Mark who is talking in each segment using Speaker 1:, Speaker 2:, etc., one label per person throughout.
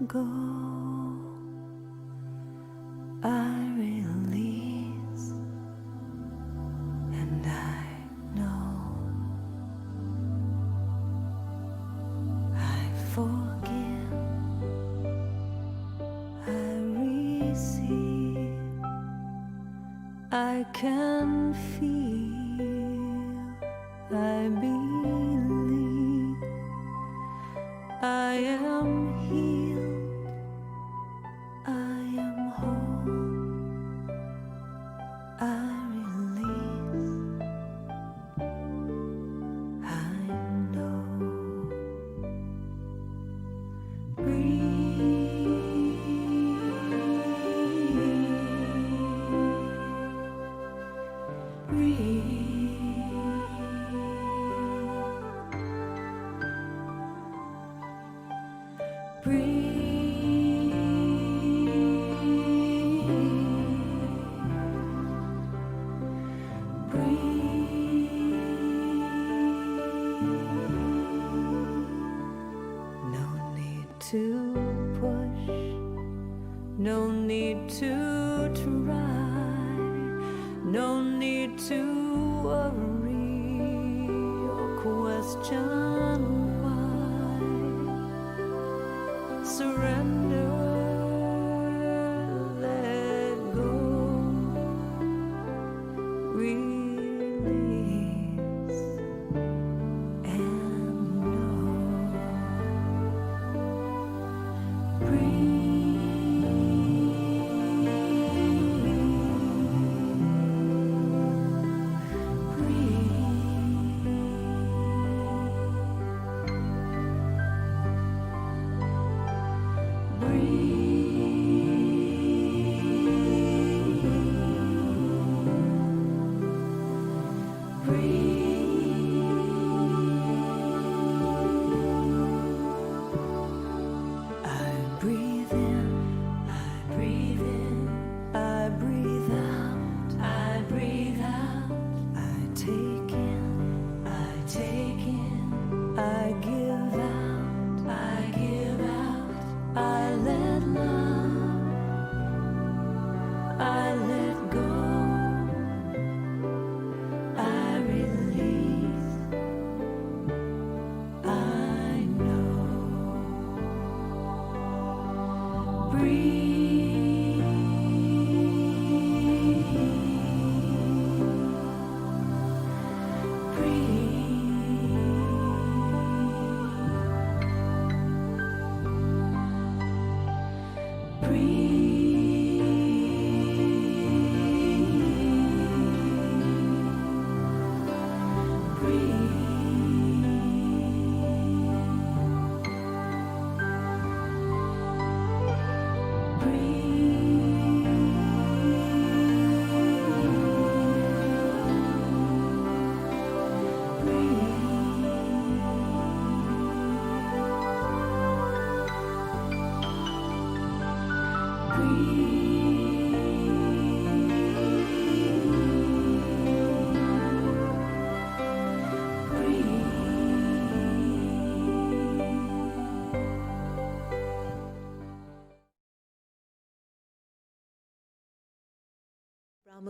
Speaker 1: go, I release, and I know I forgive, I receive, I can feel, I believe, I am healed, I am whole, I release, I know. No need to push, no need to try, no need to worry or question why. Surrender, let go, release, and know.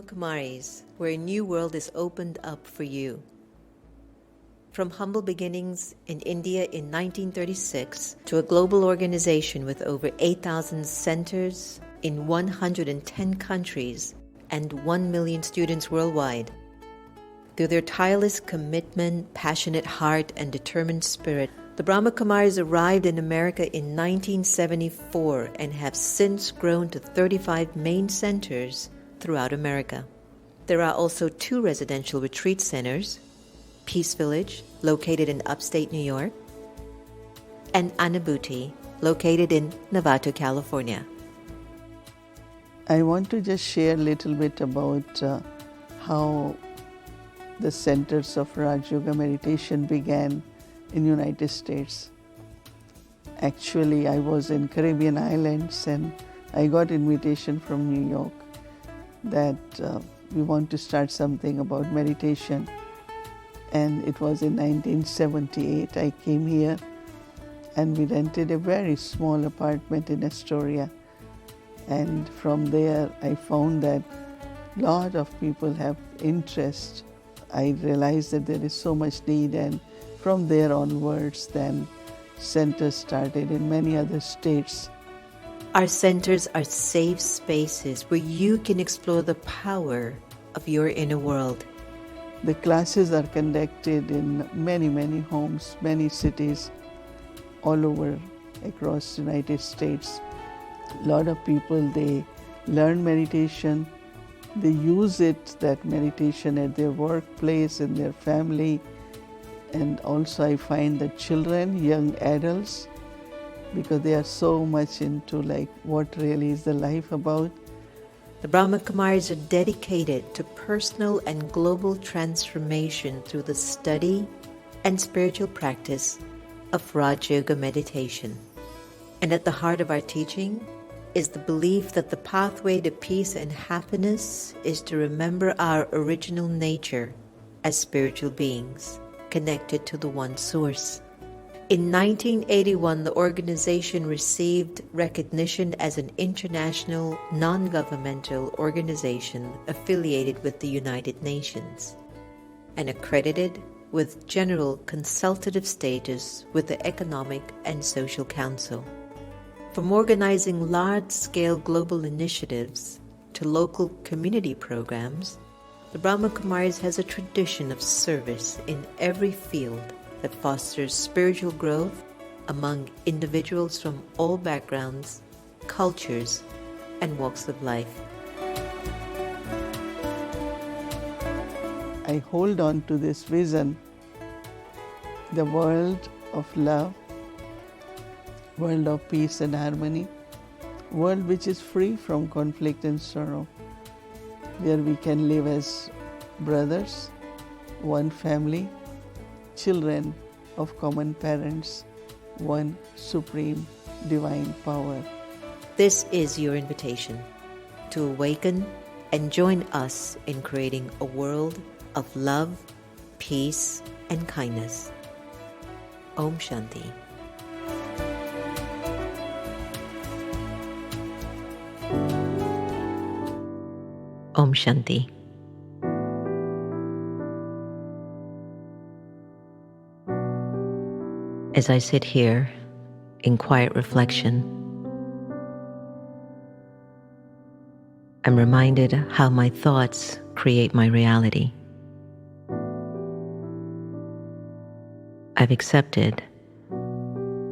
Speaker 2: Kumaris, where a new world is opened up for you. From humble beginnings in India in 1936 to a global organization with over 8,000 centers in 110 countries and 1 million students worldwide. Through their tireless commitment, passionate heart, and determined spirit, the Brahma Kumaris arrived in America in 1974 and have since grown to 35 main centers throughout America. There are also 2 residential retreat centers, Peace Village, located in upstate New York, and Anubhuti, located in Novato, California.
Speaker 3: I want to just share a little bit about how the centers of Raj Yoga meditation began in United States. Actually, I was in Caribbean islands and I got invitation from New York that we want to start something about meditation. And it was in 1978 I came here, and we rented a very small apartment in Astoria. And from there, I found that a lot of people have interest. I realized that there is so much need, and from there onwards, then centers started in many other states.
Speaker 2: Our centers are safe spaces where you can explore the power of your inner world.
Speaker 3: The classes are conducted in many, many homes, many cities, all over across the United States. A lot of people, they learn meditation, they use it, that meditation, at their workplace, in their family. And also I find that children, young adults, because they are so much into like what really is the life about.
Speaker 2: The Brahma Kumaris are dedicated to personal and global transformation through the study and spiritual practice of Raj Yoga meditation. And at the heart of our teaching is the belief that the pathway to peace and happiness is to remember our original nature as spiritual beings connected to the One Source. In 1981, the organization received recognition as an international non-governmental organization affiliated with the United Nations and accredited with general consultative status with the Economic and Social Council. From organizing large-scale global initiatives to local community programs, the Brahma Kumaris has a tradition of service in every field that fosters spiritual growth among individuals from all backgrounds, cultures, and walks of life.
Speaker 3: I hold on to this vision, the world of love, world of peace and harmony, world which is free from conflict and sorrow, where we can live as brothers, one family, children of common parents, one supreme divine power.
Speaker 2: This is your invitation to awaken and join us in creating a world of love, peace, and kindness. Om Shanti. Om Shanti. As I sit here in quiet reflection, I'm reminded how my thoughts create my reality. I've accepted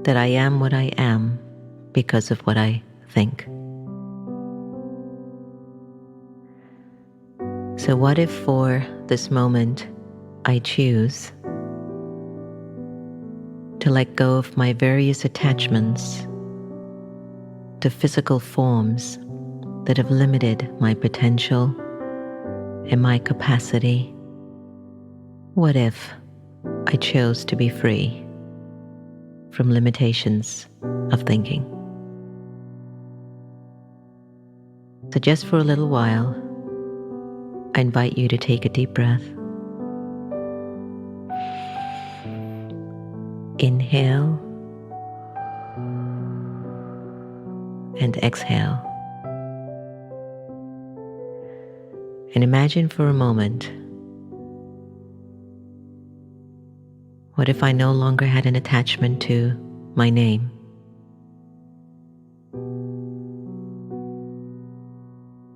Speaker 2: that I am what I am because of what I think. So what if for this moment I choose to let go of my various attachments to physical forms that have limited my potential and my capacity? What if I chose to be free from limitations of thinking? So just for a little while, I invite you to take a deep breath. Inhale and exhale. And imagine for a moment, what if I no longer had an attachment to my name?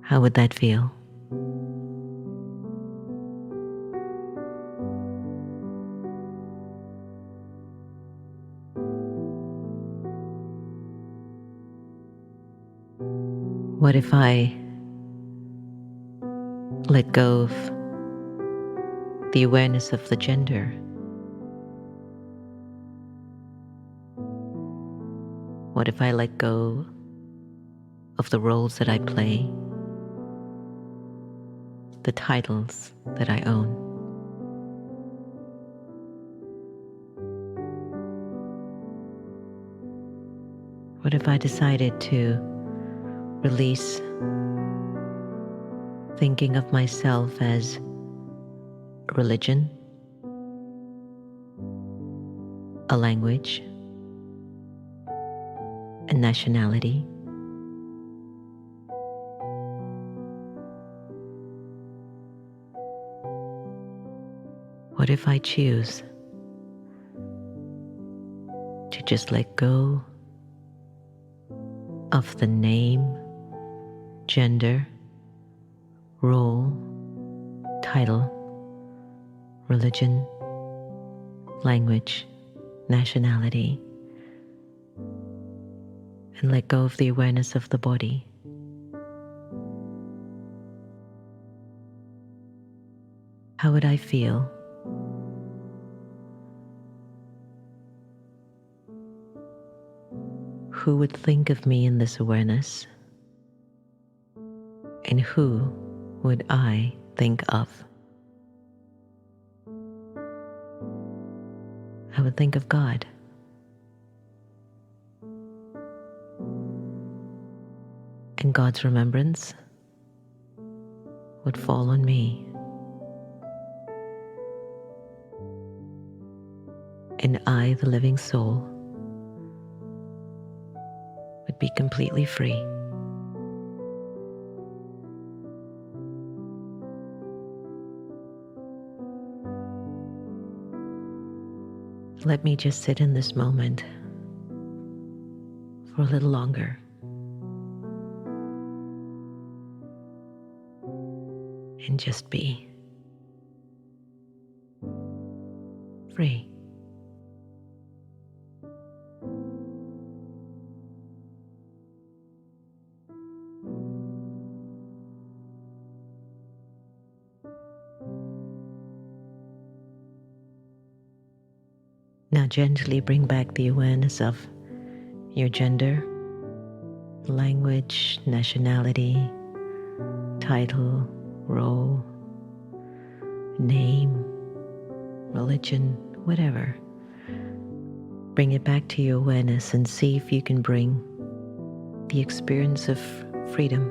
Speaker 2: How would that feel? What if I let go of the awareness of the gender? What if I let go of the roles that I play, the titles that I own? What if I decided to release thinking of myself as a religion, a language, and nationality. What if I choose to just let go of the name, gender, role, title, religion, language, nationality, and let go of the awareness of the body? How would I feel? Who would think of me in this awareness? And who would I think of? I would think of God. And God's remembrance would fall on me. And I, the living soul, would be completely free. Let me just sit in this moment for a little longer. And just be free. Now gently bring back the awareness of your gender, language, nationality, title, role, name, religion, whatever. Bring it back to your awareness and see if you can bring the experience of freedom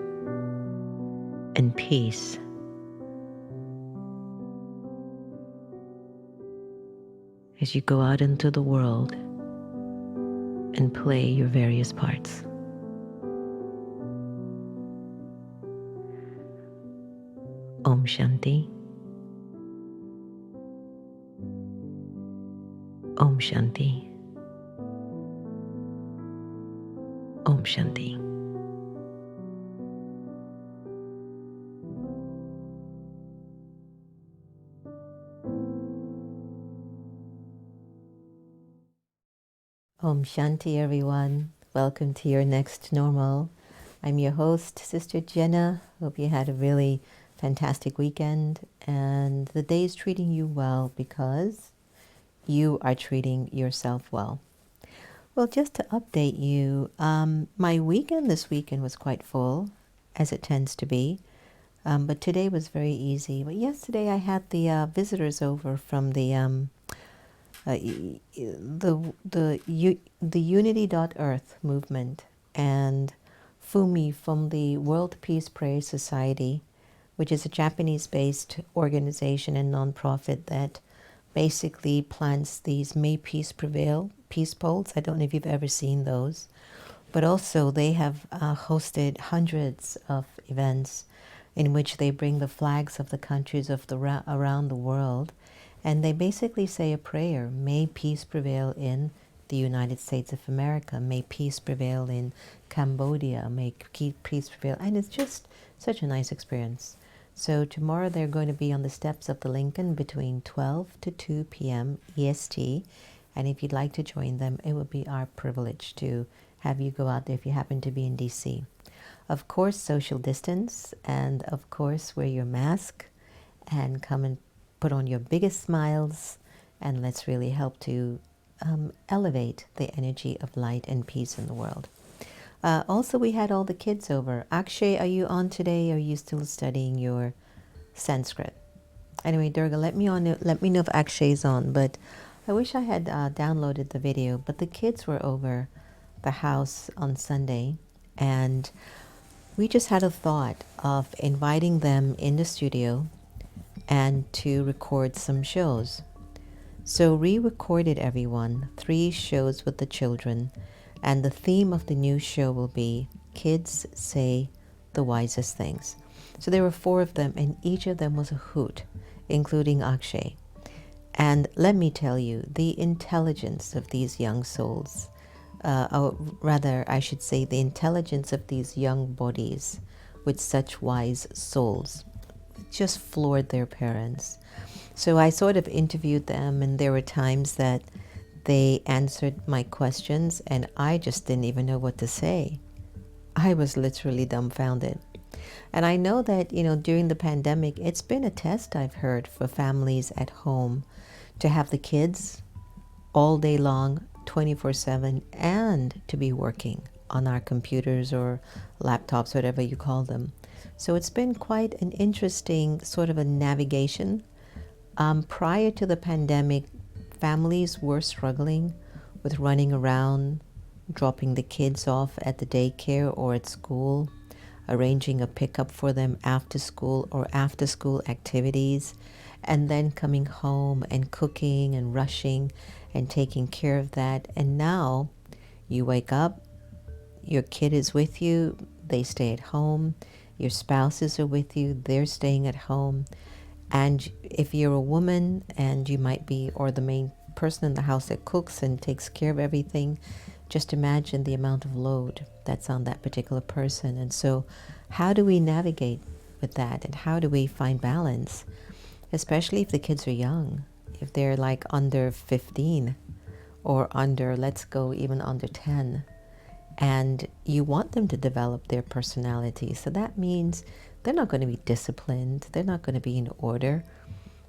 Speaker 2: and peace as you go out into the world and play your various parts. Om Shanti. Om Shanti. Om Shanti. Om Shanti, everyone. Welcome to your next normal. I'm your host, Sister Jenna. Hope you had a really fantastic weekend and the day is treating you well because you are treating yourself well. Well, just to update you, my weekend this weekend was quite full, as it tends to be, but today was very easy. But yesterday I had the visitors over from the Unity.Earth movement and Fumi from the World Peace Prayer Society, which is a Japanese-based organization and nonprofit that basically plants these May Peace Prevail peace poles. I don't know if you've ever seen those, but also they have hosted hundreds of events in which they bring the flags of the countries of around the world, and they basically say a prayer. May peace prevail in the United States of America. May peace prevail in Cambodia. May peace prevail. And it's just such a nice experience. So tomorrow they're going to be on the steps of the Lincoln between 12 to 2 p.m. EST. And if you'd like to join them, it would be our privilege to have you go out there if you happen to be in DC. Of course, social distance, and of course, wear your mask and come and put on your biggest smiles, and let's really help to elevate the energy of light and peace in the world. Also, we had all the kids over. Akshay, are you on today, or are you still studying your Sanskrit? Anyway, Durga, let me know if Akshay's on, but I wish I had downloaded the video, but the kids were over the house on Sunday, and we just had a thought of inviting them in the studio and to record some shows. So we recorded everyone, 3 shows with the children, And the theme of the new show will be Kids Say the Wisest Things. So there were 4 of them, and each of them was a hoot, including Akshay. And let me tell you, the intelligence of these young souls, or rather, I should say, the intelligence of these young bodies with such wise souls just floored their parents. So I sort of interviewed them, and there were times that they answered my questions, and I just didn't even know what to say. I was literally dumbfounded. And I know that, during the pandemic, it's been a test, I've heard, for families at home to have the kids all day long, 24/7, and to be working on our computers or laptops, whatever you call them. So it's been quite an interesting sort of a navigation. Prior to the pandemic, families were struggling with running around, dropping the kids off at the daycare or at school, arranging a pickup for them after school or after school activities, and then coming home and cooking and rushing and taking care of that. And now you wake up, your kid is with you, they stay at home, your spouses are with you, they're staying at home. And if you're a woman and you might be, or the main person in the house that cooks and takes care of everything, just imagine the amount of load that's on that particular person. And so how do we navigate with that? And how do we find balance? Especially if the kids are young, if they're like under 15 or under, let's go even under 10. And you want them to develop their personality. So that means they're not going to be disciplined. They're not going to be in order.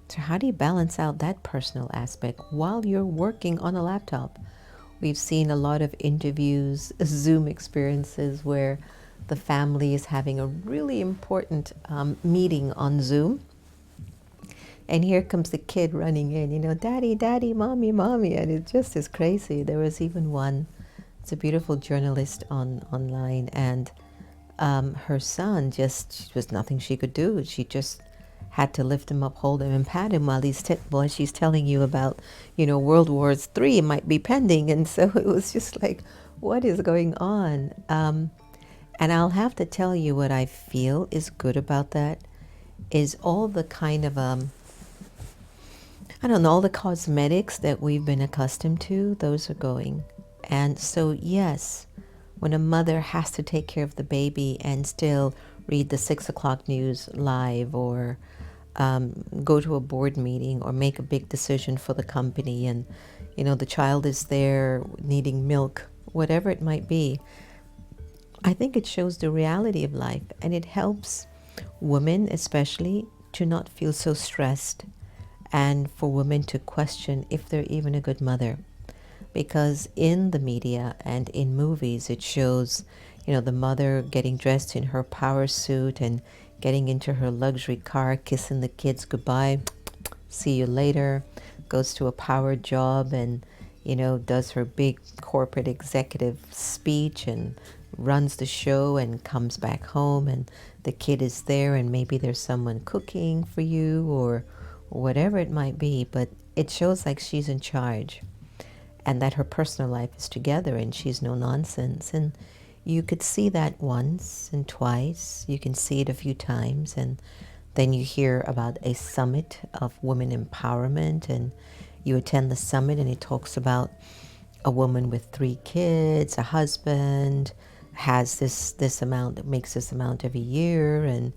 Speaker 2: So how do you balance out that personal aspect while you're working on a laptop? We've seen a lot of interviews, Zoom experiences where the family is having a really important meeting on Zoom. And here comes the kid running in, daddy, daddy, mommy, mommy. And it just is crazy. There was even one, it's a beautiful journalist online, and her son just was nothing she could do. She just had to lift him up, hold him, and pat him while she's telling you about, World War III might be pending. And so it was just like, what is going on? And I'll have to tell you what I feel is good about that is all the kind of, all the cosmetics that we've been accustomed to, those are going. And so, yes, when a mother has to take care of the baby and still read the 6 o'clock news live, or go to a board meeting, or make a big decision for the company, and, the child is there needing milk, whatever it might be, I think it shows the reality of life, and it helps women especially to not feel so stressed, and for women to question if they're even a good mother. Because in the media and in movies, it shows, the mother getting dressed in her power suit and getting into her luxury car, kissing the kids goodbye, see you later, goes to a power job and, does her big corporate executive speech and runs the show and comes back home, and the kid is there, and maybe there's someone cooking for you or whatever it might be, but it shows like she's in charge, and that her personal life is together and she's no nonsense. And you could see that once and twice, you can see it a few times, and then you hear about a summit of women empowerment, and you attend the summit and it talks about a woman with 3 kids, a husband, has this amount, makes this amount every year, and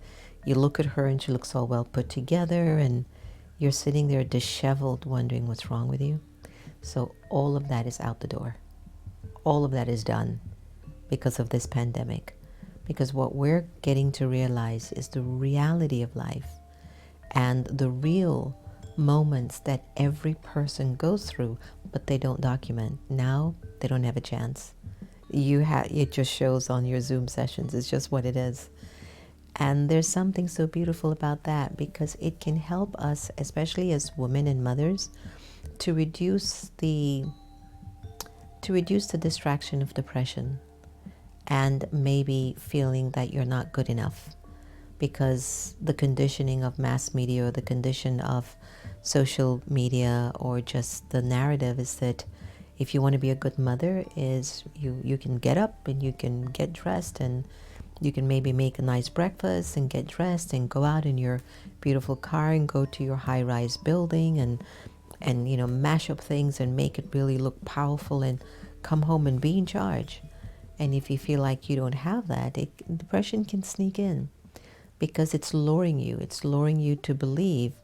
Speaker 2: you look at her and she looks all well put together, and you're sitting there disheveled wondering what's wrong with you. So all of that is out the door. All of that is done because of this pandemic. Because what we're getting to realize is the reality of life and the real moments that every person goes through, but they don't document. Now they don't have a chance. It just shows on your Zoom sessions. It's just what it is. And there's something so beautiful about that, because it can help us, especially as women and mothers, to reduce the distraction of depression and maybe feeling that you're not good enough, because the conditioning of mass media or the condition of social media or just the narrative is that If you want to be a good mother, is you can get up and you can get dressed and you can maybe make a nice breakfast and get dressed and go out in your beautiful car and go to your high-rise building and mash up things and make it really look powerful and come home and be in charge. And if you feel like you don't have that, depression can sneak in because it's luring you. It's luring you to believe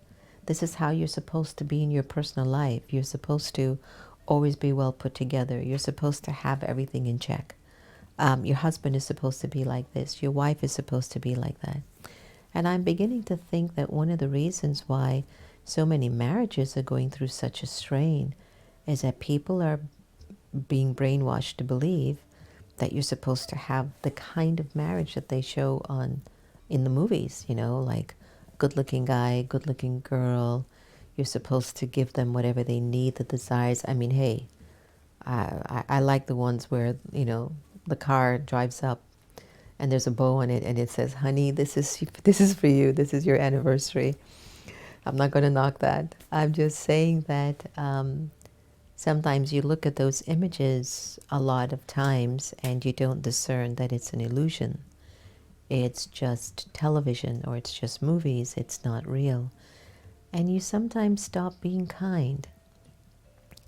Speaker 2: this is how you're supposed to be in your personal life. You're supposed to always be well put together. You're supposed to have everything in check. Your husband is supposed to be like this. Your wife is supposed to be like that. And I'm beginning to think that one of the reasons why so many marriages are going through such a strain is that people are being brainwashed to believe that you're supposed to have the kind of marriage that they show in the movies, like good-looking guy, good-looking girl. You're supposed to give them whatever they need, the desires. I mean, hey, I like the ones where, the car drives up and there's a bow on it and it says, honey, this is for you. This is your anniversary. I'm not going to knock that. I'm just saying that sometimes you look at those images a lot of times and you don't discern that it's an illusion. It's just television or it's just movies. It's not real. And you sometimes stop being kind.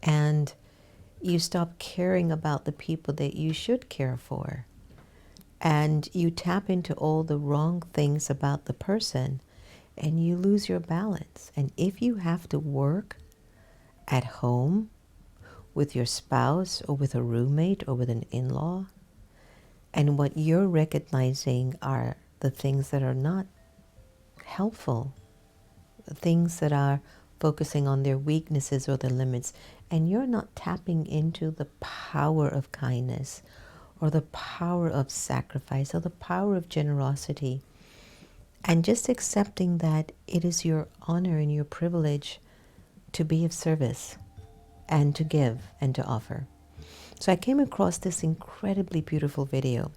Speaker 2: And you stop caring about the people that you should care for. And you tap into all the wrong things about the person and you lose your balance. And if you have to work at home with your spouse or with a roommate or with an in-law, and what you're recognizing are the things that are not helpful, things that are focusing on their weaknesses or their limits, and you're not tapping into the power of kindness or the power of sacrifice or the power of generosity, and just accepting that it is your honor and your privilege to be of service and to give and to offer. So I came across this incredibly beautiful video,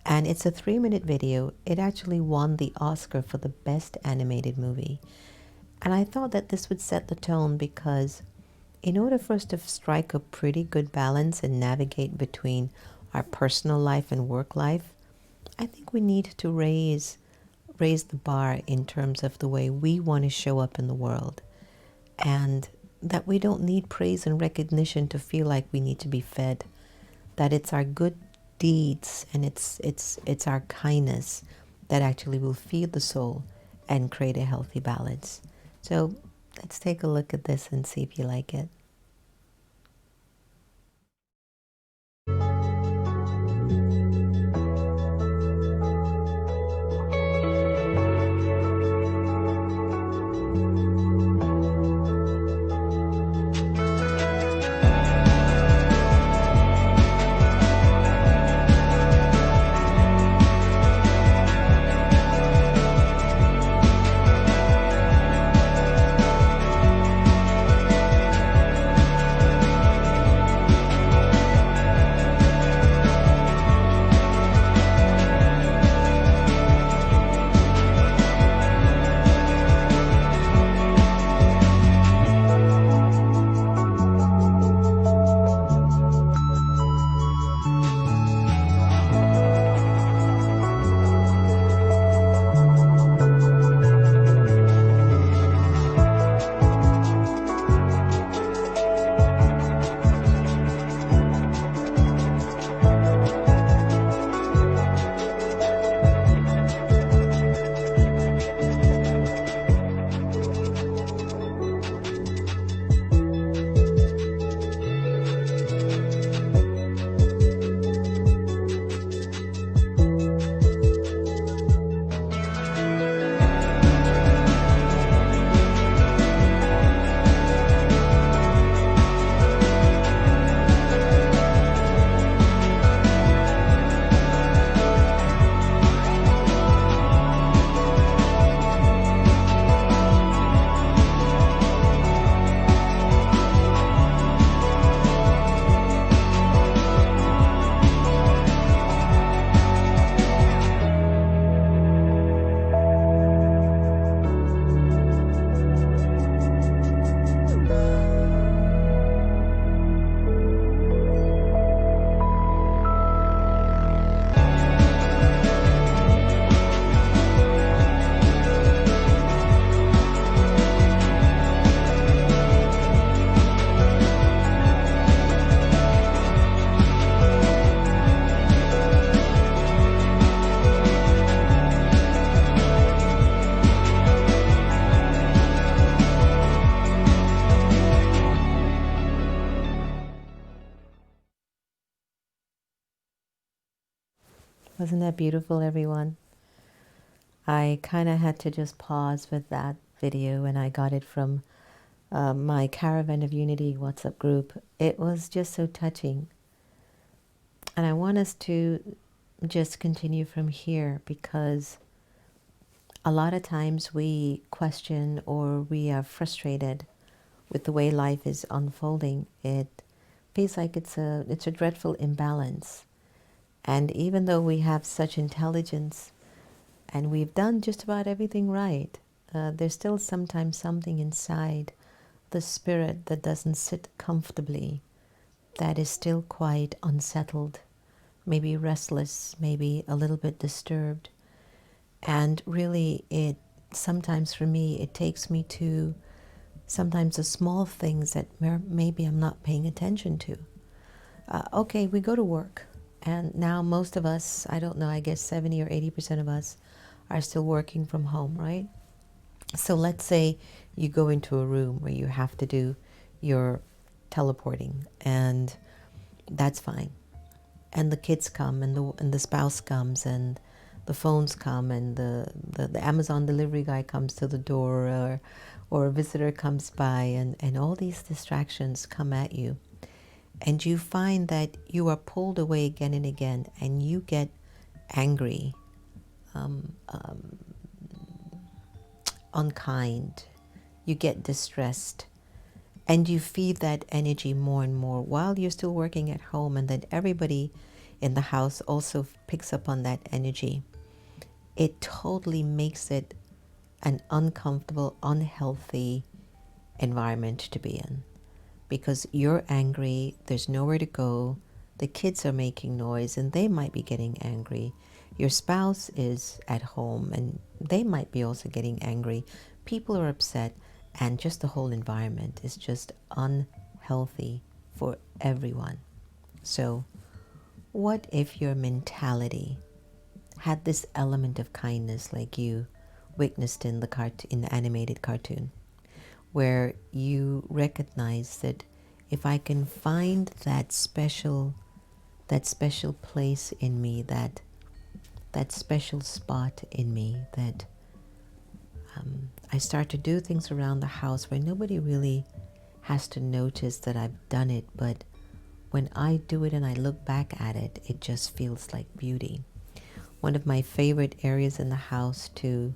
Speaker 2: and it's a 3-minute video. It actually won the Oscar for the best animated movie. And I thought that this would set the tone because in order for us to strike a pretty good balance and navigate between our personal life and work life, I think we need to raise the bar in terms of the way we want to show up in the world, and that we don't need praise and recognition to feel like we need to be fed, that it's our good deeds and it's our kindness that actually will feed the soul and create a healthy balance. So let's take a look at this and see if you like it. Wasn't that beautiful, everyone? I kind of had to just pause with that video, and I got it from my Caravan of Unity WhatsApp group. It was just so touching. And I want us to just continue from here, because a lot of times we question or we are frustrated with the way life is unfolding. It feels like it's a dreadful imbalance. And even though we have such intelligence and we've done just about everything right, there's still sometimes something inside the spirit that doesn't sit comfortably, that is still quite unsettled, maybe restless, maybe a little bit disturbed. And really, it sometimes for me, it takes me to sometimes the small things that maybe I'm not paying attention to. Okay, we go to work, and now most of us, I don't know, I guess 70 or 80% of us are still working from home, right? So let's say you go into a room where you have to do your teleporting, and that's fine. And the kids come, and the spouse comes, and the phones come, and the Amazon delivery guy comes to the door, or a visitor comes by, and all these distractions come at you. And you find that you are pulled away again and again, and you get angry, unkind, you get distressed, and you feed that energy more and more while you're still working at home, and then everybody in the house also picks up on that energy. It totally makes it an uncomfortable, unhealthy environment to be in, because you're angry, there's nowhere to go, the kids are making noise and they might be getting angry, your spouse is at home and they might be also getting angry, people are upset, and just the whole environment is just unhealthy for everyone. So what if your mentality had this element of kindness, like you witnessed in the animated cartoon, where you recognize that if I can find that special place in me, that special spot in me, that I start to do things around the house where nobody really has to notice that I've done it, but when I do it and I look back at it, it just feels like beauty. One of my favorite areas in the house to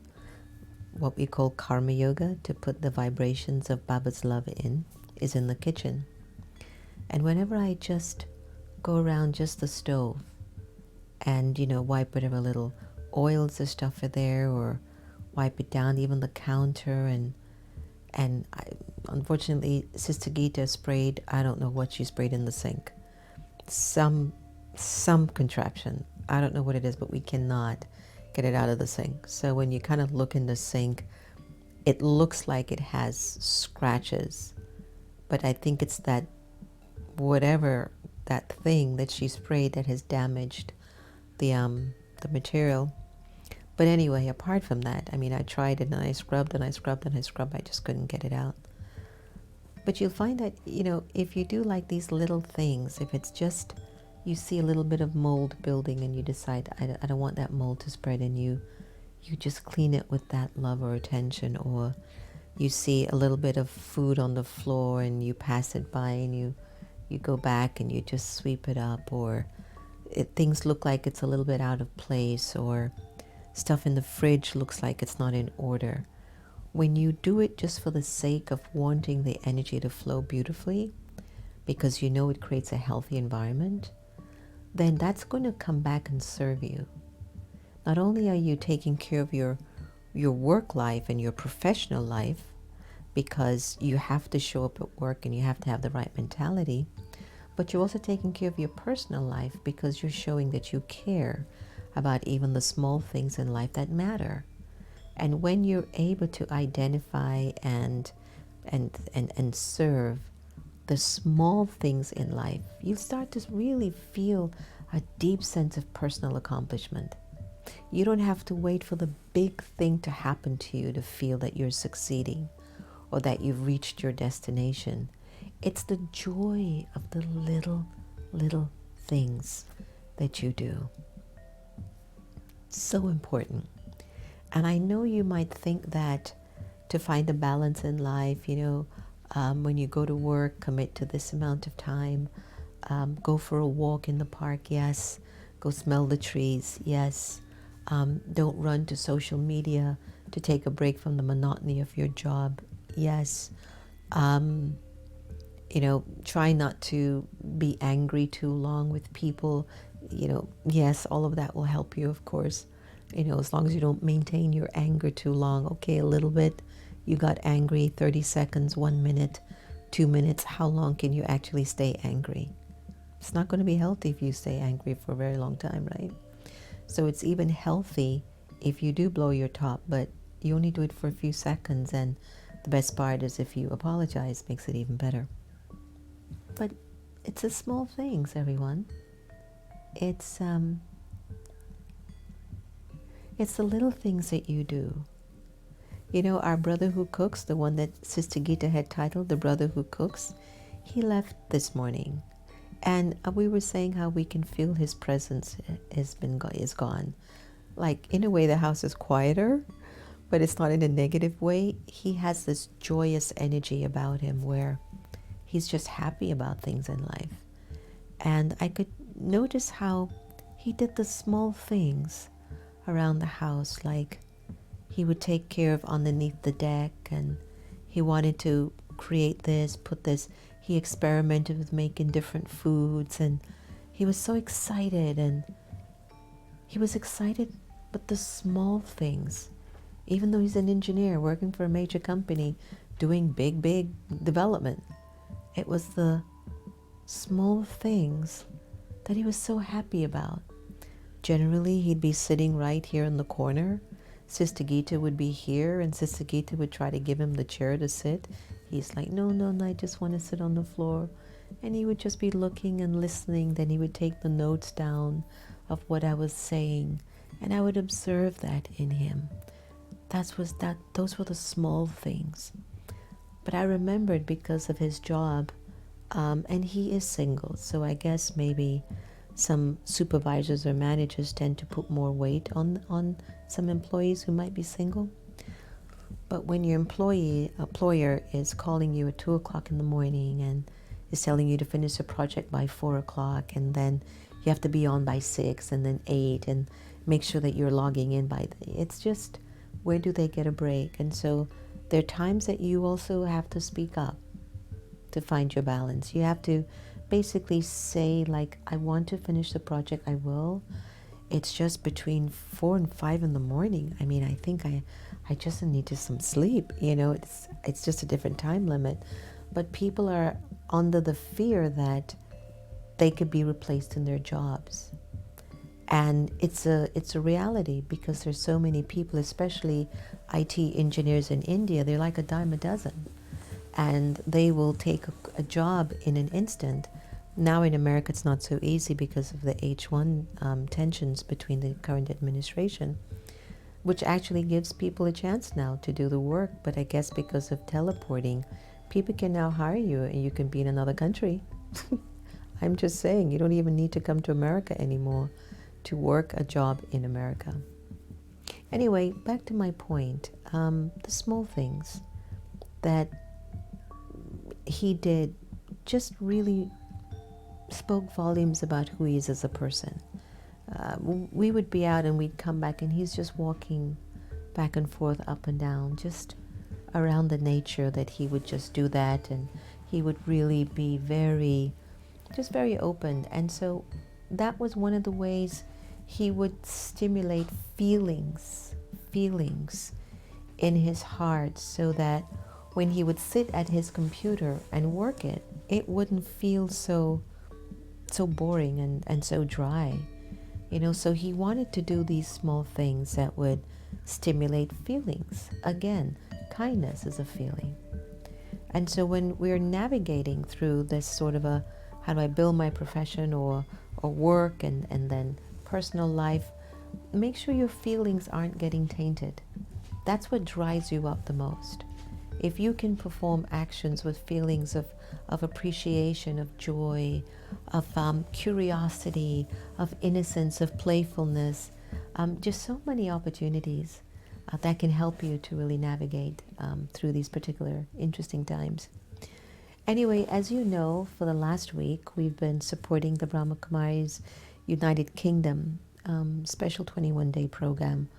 Speaker 2: what we call karma yoga, to put the vibrations of Baba's love in, is in the kitchen. And whenever I just go around just the stove and, wipe whatever little oils or stuff are there, or wipe it down, even the counter, and unfortunately, Sister Gita sprayed, I don't know what she sprayed in the sink. Some contraption. I don't know what it is, but we cannot get it out of the sink. So when you kind of look in the sink, it looks like it has scratches. But I think it's that thing that she sprayed that has damaged the material. But anyway, apart from that, I tried it and I scrubbed and I scrubbed and I scrubbed. I just couldn't get it out. But you'll find that, if you do like these little things, if it's just you see a little bit of mold building and you decide, I don't want that mold to spread, and you just clean it with that love or attention, or you see a little bit of food on the floor and you pass it by and you go back and you just sweep it up, or things look like it's a little bit out of place, or stuff in the fridge looks like it's not in order. When you do it just for the sake of wanting the energy to flow beautifully, because it creates a healthy environment, then that's going to come back and serve you. Not only are you taking care of your work life and your professional life, because you have to show up at work and you have to have the right mentality, but you're also taking care of your personal life, because you're showing that you care about even the small things in life that matter. And when you're able to identify and serve the small things in life, you start to really feel a deep sense of personal accomplishment. You don't have to wait for the big thing to happen to you to feel that you're succeeding or that you've reached your destination. It's the joy of the little things that you do. So important. And I know you might think that to find a balance in life, when you go to work, commit to this amount of time, go for a walk in the park, yes. Go smell the trees, yes. Don't run to social media to take a break from the monotony of your job, yes. Try not to be angry too long with people. Yes, all of that will help you, of course. As long as you don't maintain your anger too long. Okay, a little bit. You got angry, 30 seconds, 1 minute, 2 minutes. How long can you actually stay angry? It's not going to be healthy if you stay angry for a very long time, right? So it's even healthy if you do blow your top, but you only do it for a few seconds. And the best part is if you apologize, makes it even better. But it's the small things, everyone. It's the little things that you do. Our brother who cooks, the one that Sister Gita had titled, The Brother Who Cooks, he left this morning. And we were saying how we can feel his presence is gone. Like, in a way, the house is quieter, but it's not in a negative way. He has this joyous energy about him where he's just happy about things in life. And I could notice how he did the small things around the house, like he would take care of underneath the deck, and he wanted to create this, put this. He experimented with making different foods, and he was so excited. And he was excited, but the small things, even though he's an engineer working for a major company, doing big development, it was the small things that he was so happy about. Generally, he'd be sitting right here in the corner. Sister Gita would be here, and Sister Gita would try to give him the chair to sit. He's like, no, I just want to sit on the floor. And he would just be looking and listening. Then he would take the notes down of what I was saying, and I would observe that in him. Those were the small things. But I remembered, because of his job, and he is single, so I guess maybe some supervisors or managers tend to put more weight on some employees who might be single. But when your employer is calling you at 2 o'clock in the morning and is telling you to finish a project by 4 o'clock, and then you have to be on by 6 and then 8, and make sure that you're logging in it's just, where do they get a break? And so there are times that you also have to speak up to find your balance. You have to basically say, like, I want to finish the project, I will. It's just between 4 and 5 in the morning. I mean, I think I just need some sleep. It's just a different time limit. But people are under the fear that they could be replaced in their jobs. And it's a reality, because there's so many people, especially IT engineers in India. They're like a dime a dozen. And they will take a job in an instant. Now in America, it's not so easy because of the H1 tensions between the current administration, which actually gives people a chance now to do the work. But I guess because of teleporting, people can now hire you and you can be in another country. I'm just saying, you don't even need to come to America anymore to work a job in America. Anyway, back to my point. The small things that he did just really spoke volumes about who he is as a person. We would be out and we'd come back, and he's just walking back and forth, up and down, just around the nature, that he would just do that, and he would really be very open. And so that was one of the ways he would stimulate feelings in his heart, so that when he would sit at his computer and work it wouldn't feel so boring and so dry. So he wanted to do these small things that would stimulate feelings. Again, kindness is a feeling. And so when we're navigating through this sort of a, how do I build my profession or work and then personal life, make sure your feelings aren't getting tainted. That's what drives you up the most. If you can perform actions with feelings of appreciation, of joy, of curiosity, of innocence, of playfulness, just so many opportunities that can help you to really navigate through these particular interesting times. Anyway, as you know, for the last week, we've been supporting the Brahma Kumaris United Kingdom special 21-day program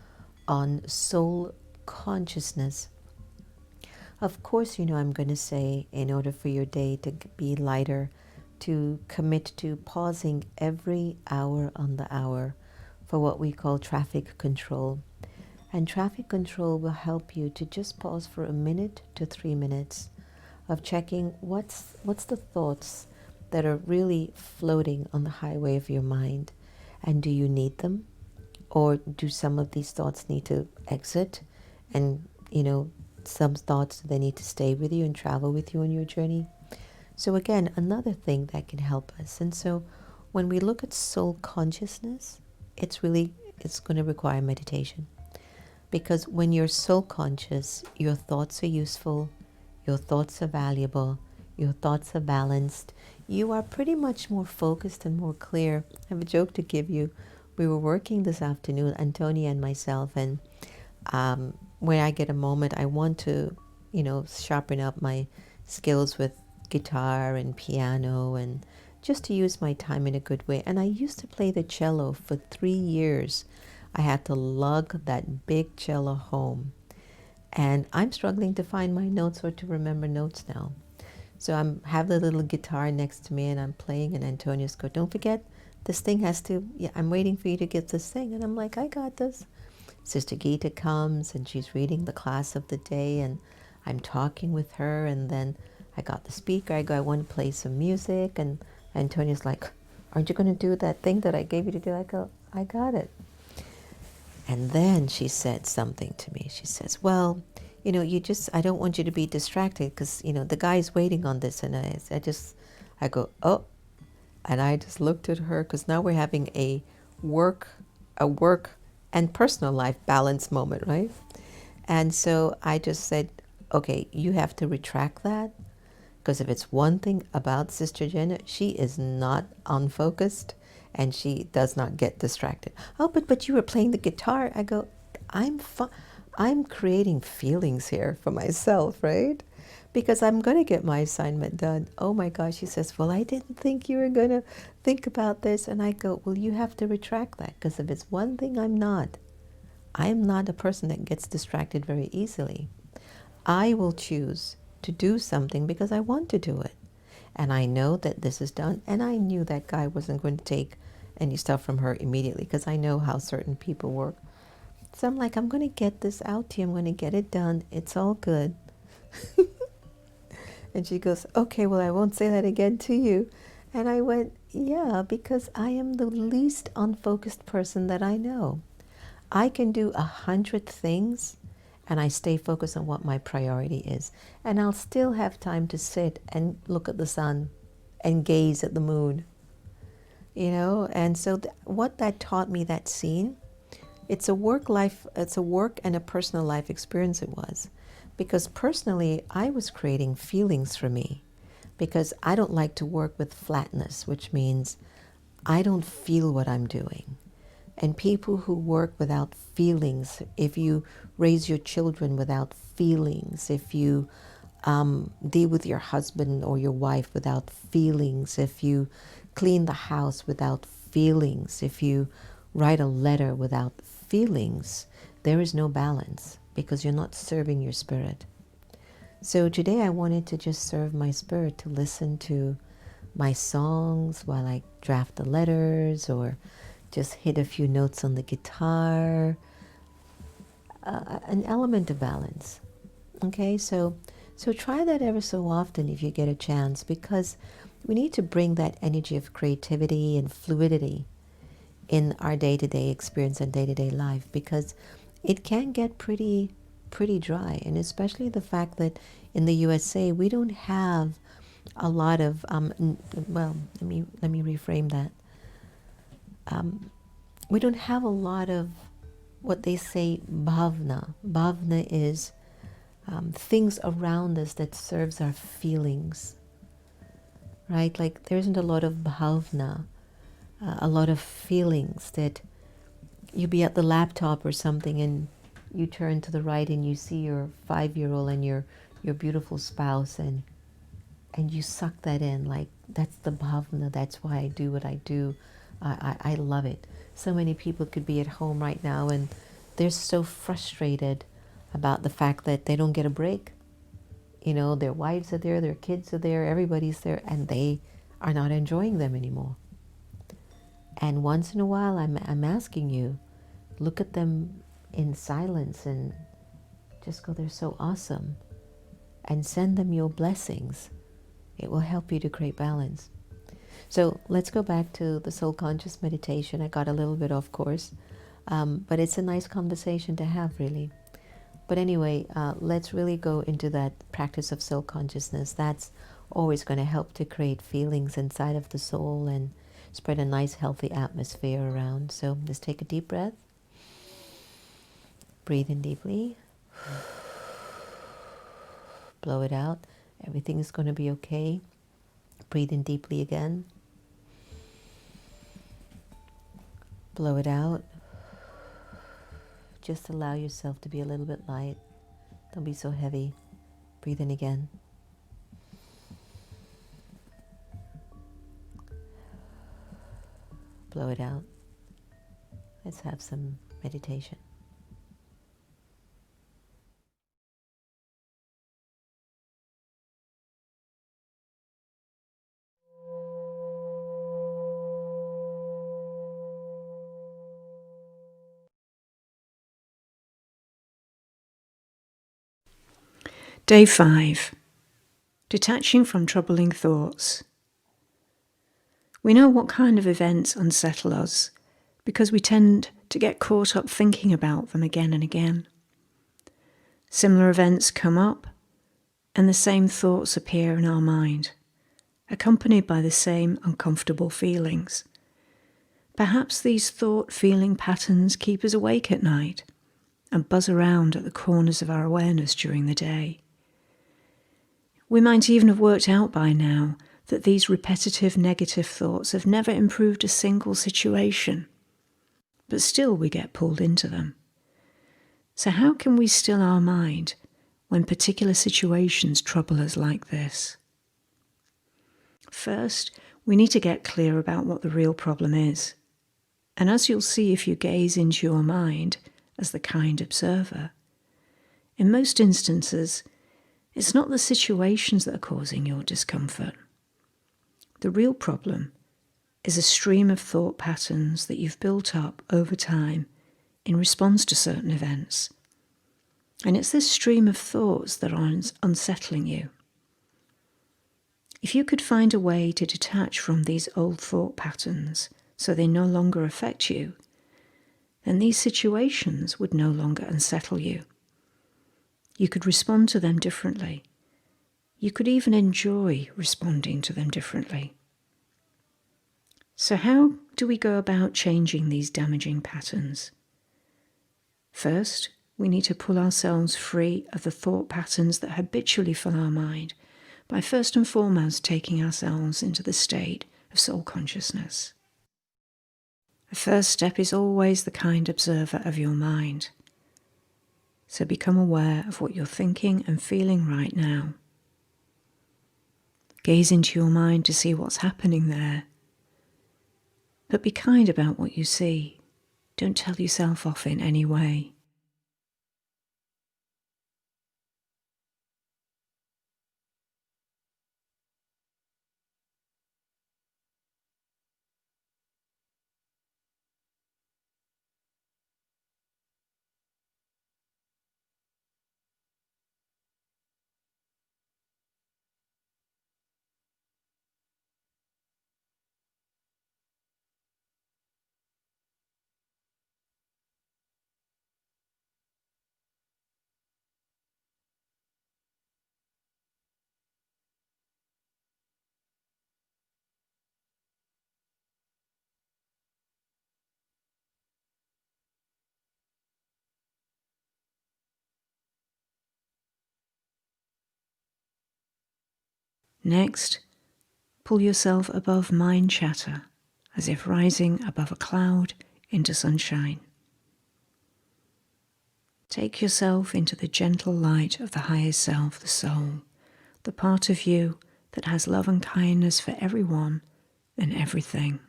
Speaker 2: on soul consciousness. Of course, you know, I'm going to say, in order for your day to be lighter, to commit to pausing every hour on the hour for what we call traffic control. And traffic control will help you to just pause for a minute to 3 minutes of checking what's the thoughts that are really floating on the highway of your mind, and do you need them, or do some of these thoughts need to exit, and you know, some thoughts they need to stay with you and travel with you on your journey. So again, another thing that can help us. And so when we look at soul consciousness, it's going to require meditation, because when you're soul conscious, your thoughts are useful, your thoughts are valuable, your thoughts are balanced. You are pretty much more focused and more clear. I have a joke to give you. We were working this afternoon, Antonia and myself, and when I get a moment, I want to, you know, sharpen up my skills with guitar and piano, and just to use my time in a good way. And I used to play the cello for 3 years. I had to lug that big cello home. And I'm struggling to find my notes or to remember notes now. So I have the little guitar next to me and I'm playing, and Antonia's go, don't forget, this thing has to, yeah, I'm waiting for you to get this thing. And I'm like, I got this. Sister Gita comes and she's reading the class of the day, and I'm talking with her, and then I got the speaker. I go, I want to play some music. And Antonia's like, aren't you going to do that thing that I gave you to do? I go, I got it. And then she said something to me. She says, well, you know, I don't want you to be distracted, because, you know, the guy's waiting on this. And I go, oh, and I just looked at her, because now we're having a work and personal life balance moment, right? And so I just said, okay, you have to retract that, because if it's one thing about Sister Jenna, she is not unfocused and she does not get distracted. Oh, but you were playing the guitar. I go, I'm creating feelings here for myself, right? Because I'm going to get my assignment done. Oh my gosh, she says, well, I didn't think you were going to think about this. And I go, well, you have to retract that, because if it's one thing I'm not a person that gets distracted very easily. I will choose to do something because I want to do it. And I know that this is done. And I knew that guy wasn't going to take any stuff from her immediately, because I know how certain people work. So I'm like, I'm going to get this out to you. I'm going to get it done. It's all good. And she goes, okay, well, I won't say that again to you. And I went, yeah, because I am the least unfocused person that I know. I can do 100 things and I stay focused on what my priority is. And I'll still have time to sit and look at the sun and gaze at the moon. You know, and so what that taught me, that scene, it's a work and a personal life experience it was. Because personally, I was creating feelings for me, because I don't like to work with flatness, which means I don't feel what I'm doing. And people who work without feelings, if you raise your children without feelings, if you deal with your husband or your wife without feelings, if you clean the house without feelings, if you write a letter without feelings, there is no balance, because you're not serving your spirit. So today I wanted to just serve my spirit, to listen to my songs while I draft the letters, or just hit a few notes on the guitar, an element of balance. Okay, so try that ever so often if you get a chance, because we need to bring that energy of creativity and fluidity in our day-to-day experience and day-to-day life, because it can get pretty dry. And especially the fact that in the USA we don't have a lot of well, let me reframe that. We don't have a lot of what they say bhavna. Bhavna is things around us that serves our feelings, right? Like there isn't a lot of bhavna, a lot of feelings that you'll be at the laptop or something, and you turn to the right and you see your 5-year-old and your beautiful spouse, and you suck that in. Like, that's the bhavna, that's why I do what I do. I love it. So many people could be at home right now and they're so frustrated about the fact that they don't get a break. You know, their wives are there, their kids are there, everybody's there, and they are not enjoying them anymore. And once in a while, I'm asking you, look at them in silence and just go, they're so awesome. And send them your blessings. It will help you to create balance. So let's go back to the soul conscious meditation. I got a little bit off course, but it's a nice conversation to have, really. But anyway, let's really go into that practice of soul consciousness. That's always going to help to create feelings inside of the soul and spread a nice, healthy atmosphere around. So just take a deep breath. Breathe in deeply. Blow it out. Everything is going to be okay. Breathe in deeply again. Blow it out. Just allow yourself to be a little bit light. Don't be so heavy. Breathe in again. Blow it out. Let's have some meditation.
Speaker 4: Day 5. Detaching from troubling thoughts. We know what kind of events unsettle us because we tend to get caught up thinking about them again and again. Similar events come up and the same thoughts appear in our mind, accompanied by the same uncomfortable feelings. Perhaps these thought-feeling patterns keep us awake at night and buzz around at the corners of our awareness during the day. We might even have worked out by now that these repetitive negative thoughts have never improved a single situation, but still we get pulled into them. So how can we still our mind when particular situations trouble us like this? First, we need to get clear about what the real problem is. And as you'll see if you gaze into your mind as the kind observer, in most instances, it's not the situations that are causing your discomfort. The real problem is a stream of thought patterns that you've built up over time in response to certain events. And it's this stream of thoughts that are unsettling you. If you could find a way to detach from these old thought patterns so they no longer affect you, then these situations would no longer unsettle you. You could respond to them differently. You could even enjoy responding to them differently. So how do we go about changing these damaging patterns? First, we need to pull ourselves free of the thought patterns that habitually fill our mind by first and foremost taking ourselves into the state of soul consciousness. The first step is always the kind observer of your mind. So become aware of what you're thinking and feeling right now. Gaze into your mind to see what's happening there. But be kind about what you see. Don't tell yourself off in any way. Next, pull yourself above mind chatter, as if rising above a cloud into sunshine. Take yourself into the gentle light of the higher self, the soul, the part of you that has love and kindness for everyone and everything.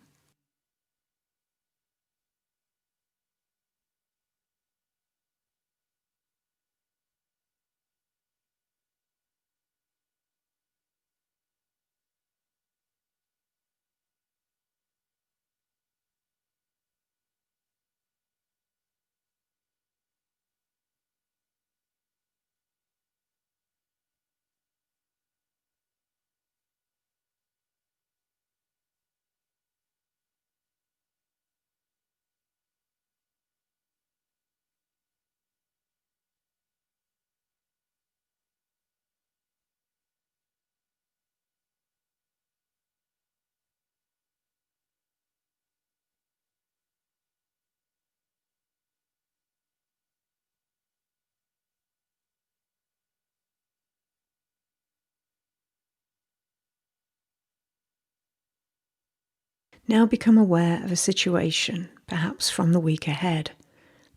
Speaker 4: Now become aware of a situation, perhaps from the week ahead,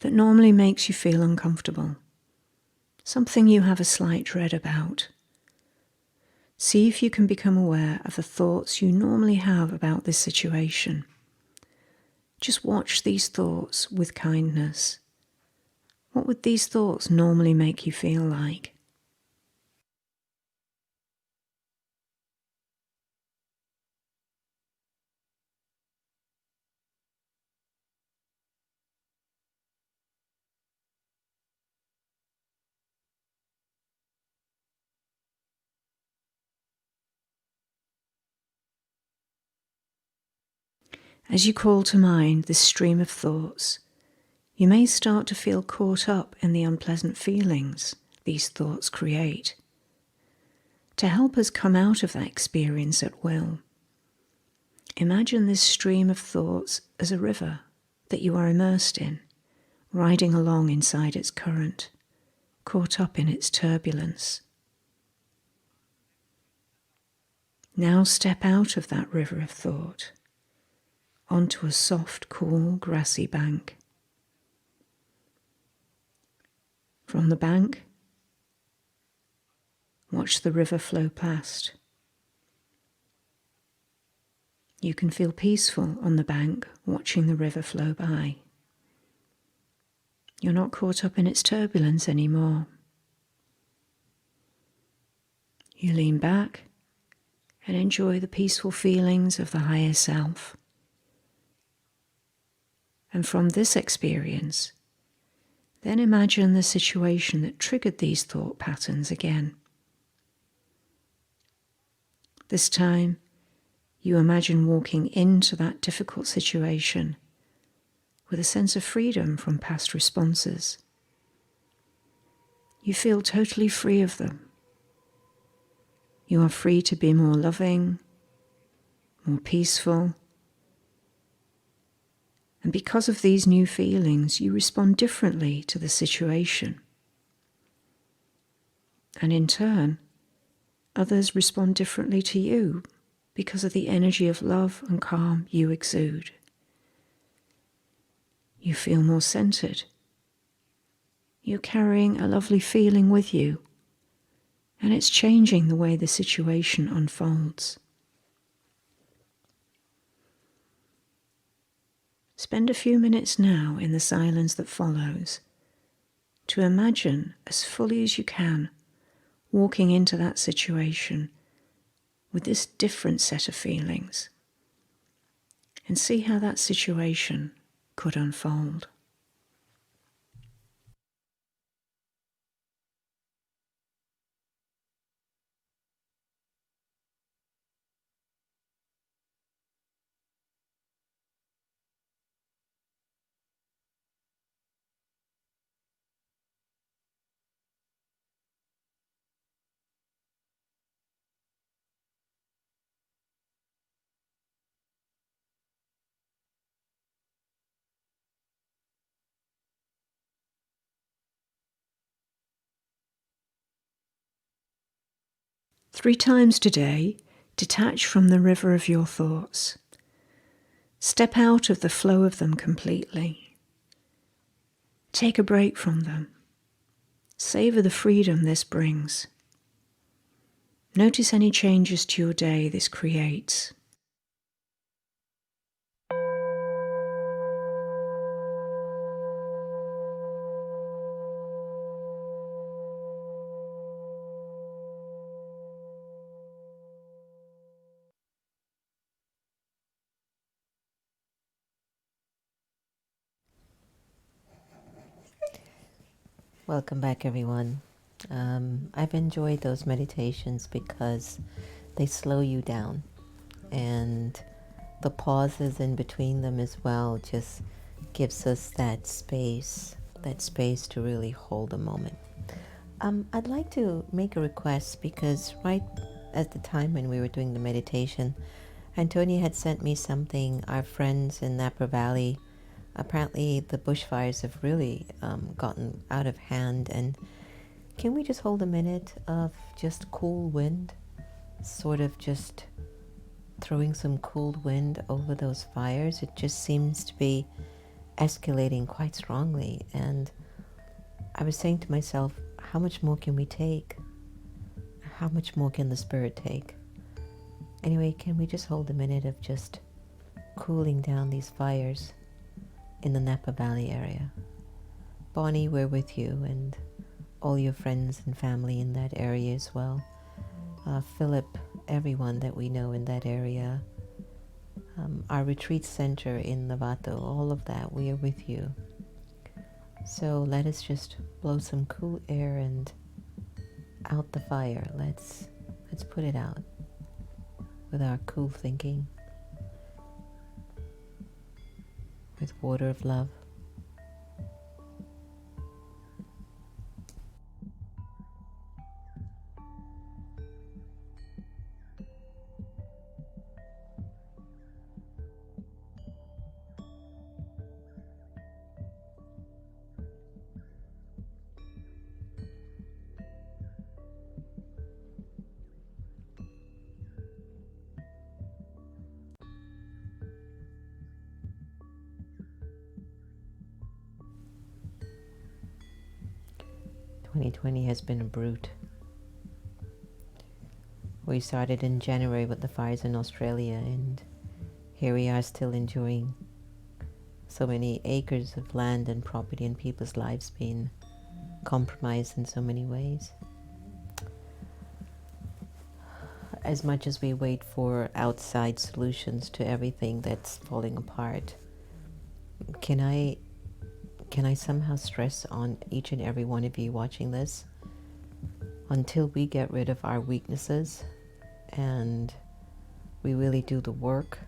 Speaker 4: that normally makes you feel uncomfortable. Something you have a slight dread about. See if you can become aware of the thoughts you normally have about this situation. Just watch these thoughts with kindness. What would these thoughts normally make you feel like? As you call to mind this stream of thoughts, you may start to feel caught up in the unpleasant feelings these thoughts create. To help us come out of that experience at will, imagine this stream of thoughts as a river that you are immersed in, riding along inside its current, caught up in its turbulence. Now step out of that river of thought onto a soft, cool, grassy bank. From the bank, watch the river flow past. You can feel peaceful on the bank, watching the river flow by. You're not caught up in its turbulence anymore. You lean back and enjoy the peaceful feelings of the higher self. And from this experience, then imagine the situation that triggered these thought patterns again. This time, you imagine walking into that difficult situation with a sense of freedom from past responses. You feel totally free of them. You are free to be more loving, more peaceful. And because of these new feelings, you respond differently to the situation. And in turn, others respond differently to you because of the energy of love and calm you exude. You feel more centered. You're carrying a lovely feeling with you, and it's changing the way the situation unfolds. Spend a few minutes now in the silence that follows to imagine as fully as you can walking into that situation with this different set of feelings, and see how that situation could unfold. Three times today, detach from the river of your thoughts. Step out of the flow of them completely. Take a break from them Savor the freedom this brings. Notice any changes to your day this creates.
Speaker 2: Welcome back, everyone. I've enjoyed those meditations because they slow you down, and the pauses in between them as well just gives us that space to really hold a moment. I'd like to make a request because right at the time when we were doing the meditation, Antonia had sent me something. Our friends in Napa Valley, apparently the bushfires have really gotten out of hand, and can we just hold a minute of just cool wind, sort of just throwing some cool wind over those fires? It just seems to be escalating quite strongly, and I was saying to myself, how much more can we take? How much more can the spirit take? Anyway, can we just hold a minute of just cooling down these fires in the Napa Valley area? Bonnie, we're with you, and all your friends and family in that area as well. Philip, everyone that we know in that area. Our retreat center in Novato, all of that, we are with you. So let us just blow some cool air and out the fire. Let's put it out with our cool thinking, with water of love. "2020 has been a brute. We started in January with the fires in Australia, and here we are still enjoying so many acres of land and property and people's lives being compromised in so many ways. As much as we wait for outside solutions to everything that's falling apart, can I somehow stress on each and every one of you watching this, until we get rid of our weaknesses and we really do the work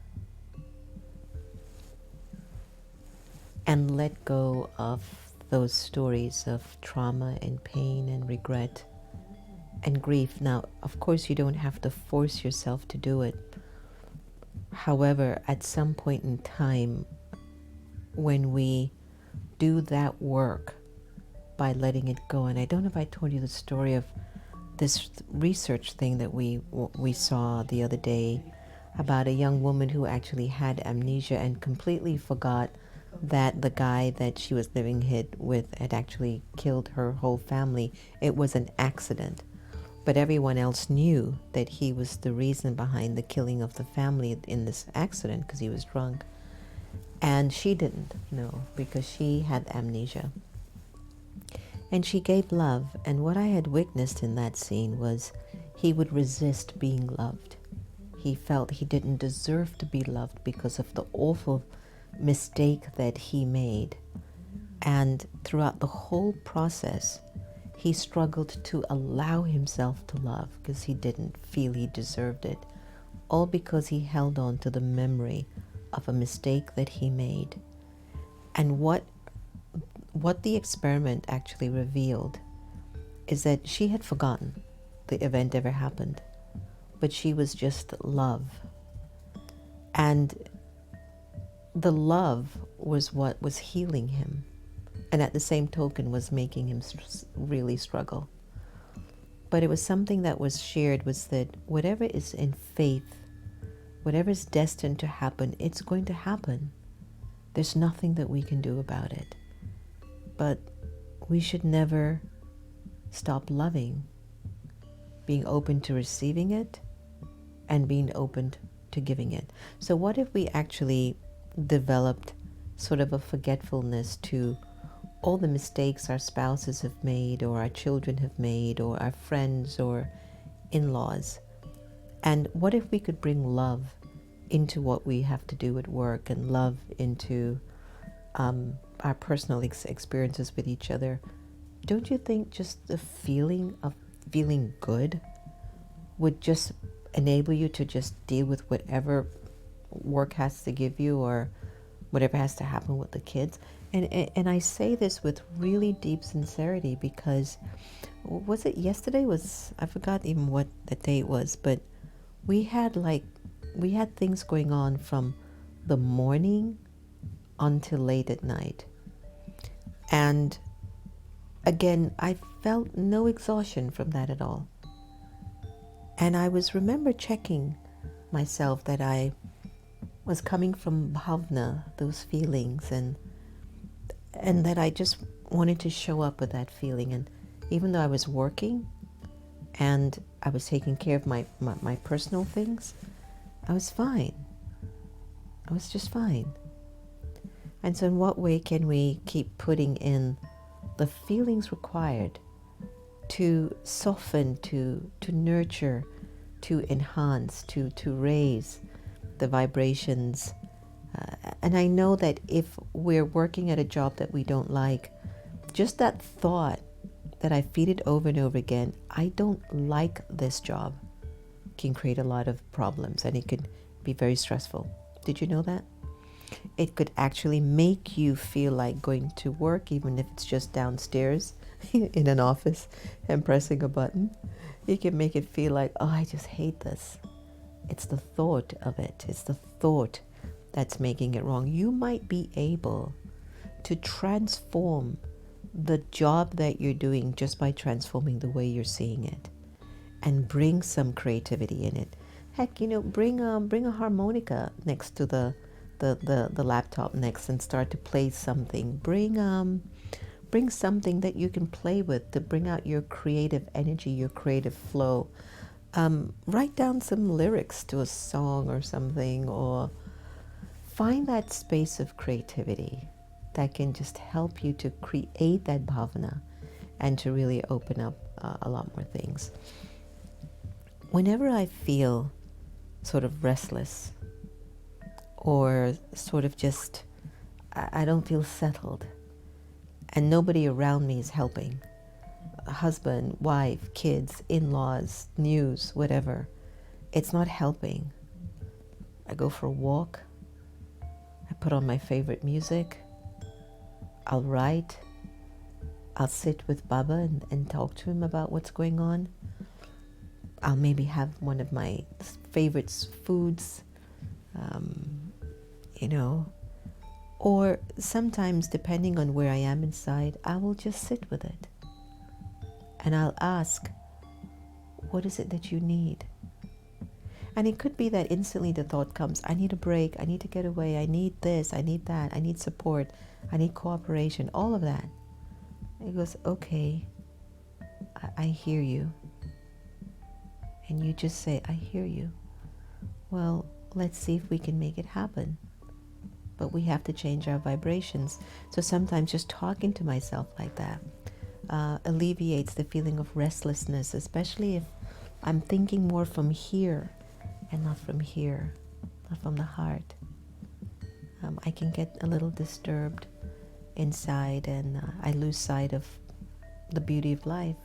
Speaker 2: and let go of those stories of trauma and pain and regret and grief. Now, of course, you don't have to force yourself to do it. However, at some point in time, when we do that work by letting it go, and I don't know if I told you the story of this research thing that we saw the other day about a young woman who actually had amnesia and completely forgot that the guy that she was living with had actually killed her whole family. It was an accident, but everyone else knew that he was the reason behind the killing of the family in this accident because he was drunk. And she didn't know because she had amnesia. And she gave love, and what I had witnessed in that scene was he would resist being loved. He felt he didn't deserve to be loved because of the awful mistake that he made. And throughout the whole process, he struggled to allow himself to love because he didn't feel he deserved it, all because he held on to the memory of a mistake that he made. And what the experiment actually revealed is that she had forgotten the event ever happened, but she was just love. And the love was what was healing him, and at the same token was making him really struggle. But it was something that was shared, was that whatever is in faith, whatever is destined to happen, it's going to happen. There's nothing that we can do about it. But we should never stop loving, being open to receiving it, and being open to giving it. So what if we actually developed sort of a forgetfulness to all the mistakes our spouses have made, or our children have made, or our friends or in-laws? And what if we could bring love into what we have to do at work, and love into our personal experiences with each other? Don't you think just the feeling of feeling good would just enable you to just deal with whatever work has to give you, or whatever has to happen with the kids? And I say this with really deep sincerity, because was it yesterday? I forgot even what the date was, but we had things going on from the morning until late at night. And again, I felt no exhaustion from that at all. And I remember checking myself that I was coming from bhavna, those feelings, and that I just wanted to show up with that feeling. And even though I was working and I was taking care of my personal things, I was fine. I was just fine. And so in what way can we keep putting in the feelings required to soften, to nurture, to enhance, to raise the vibrations? And I know that if we're working at a job that we don't like, just that thought that I feed it over and over again, I don't like this job, can create a lot of problems, and it could be very stressful. Did you know that? It could actually make you feel like going to work, even if it's just downstairs in an office and pressing a button. It can make it feel like, oh, I just hate this. It's the thought of it. It's the thought that's making it wrong. You might be able to transform the job that you're doing just by transforming the way you're seeing it, and bring some creativity in it. Heck, bring a harmonica next to the laptop next and start to play something. Bring something that you can play with to bring out your creative energy, your creative flow. Write down some lyrics to a song or something, or find that space of creativity that can just help you to create that bhavana and to really open up a lot more things. Whenever I feel sort of restless, or sort of just, I don't feel settled, and nobody around me is helping, husband, wife, kids, in-laws, news, whatever, it's not helping, I go for a walk, I put on my favorite music, I'll write, I'll sit with Baba and talk to him about what's going on. I'll maybe have one of my favorite foods, or sometimes, depending on where I am inside, I will just sit with it. And I'll ask, what is it that you need? And it could be that instantly the thought comes, I need a break, I need to get away, I need this, I need that, I need support, I need cooperation, all of that. It goes, okay, I hear you. And you just say, I hear you. Well, let's see if we can make it happen. But we have to change our vibrations. So sometimes just talking to myself like that alleviates the feeling of restlessness, especially if I'm thinking more from here and not from here, not from the heart. I can get a little disturbed inside, and I lose sight of the beauty of life.